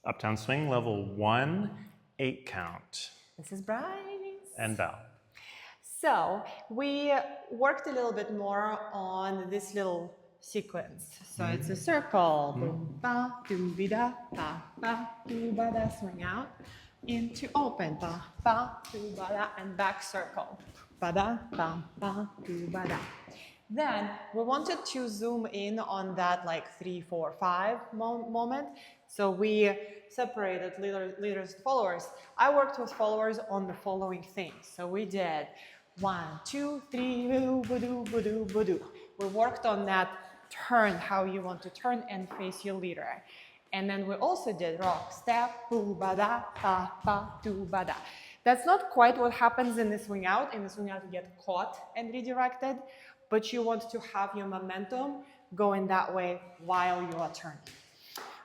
Uptown Swing, level 1, 8 count. This is Bryce. And Val. So we worked a little bit more on this little sequence. So it's a circle. Boom, ba, do, be, da, ba, ba, do, ba, da, swing out. Into open. Ba, ba, do, ba, da, and back circle. Ba, da, ba, ba, do, ba, da. Then we wanted to zoom in on that like 3, 4, 5 moment. So we separated leaders and followers. I worked with followers on the following things. So we did 1, 2, 3, boo, ba-doo, ba-doo, ba-doo. We worked on that turn, how you want to turn and face your leader. And then we also did rock, step, boo, ba-da, ba, ba, do, ba-da. That's not quite what happens in the swing out. In the swing out, you get caught and redirected, but you want to have your momentum going that way while you are turning.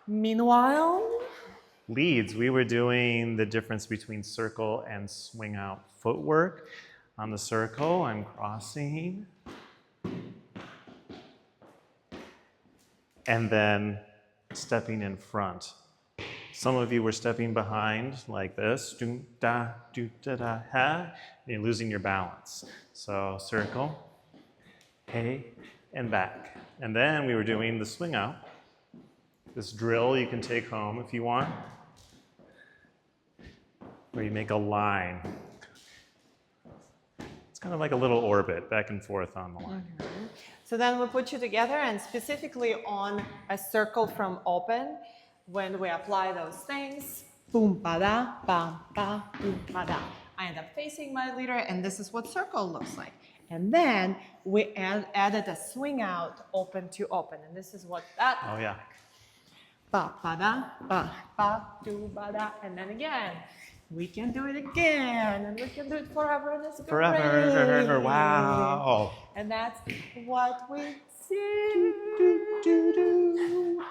Meanwhile, Leads, we were doing the difference between circle and swing out footwork. On the circle, I'm crossing. And then stepping in front. Some of you were stepping behind like this. Do da da ha. You're losing your balance. So circle, hey, and back. And then we were doing the swing out. This drill you can take home if you want, where you make a line. It's kind of like a little orbit back and forth on the line. So then we put you together, and specifically on a circle from open, when we apply those things, boom, ba-da, bam, ba, boom, ba-da. I end up facing my leader, and this is what circle looks like. And then we added a swing out open to open, and this is what that looks like. Ba, ba-da, ba, ba, do, ba-da, and then again. We can do it again, and we can do it forever, and it's great. Forever, wow. And that's what we do.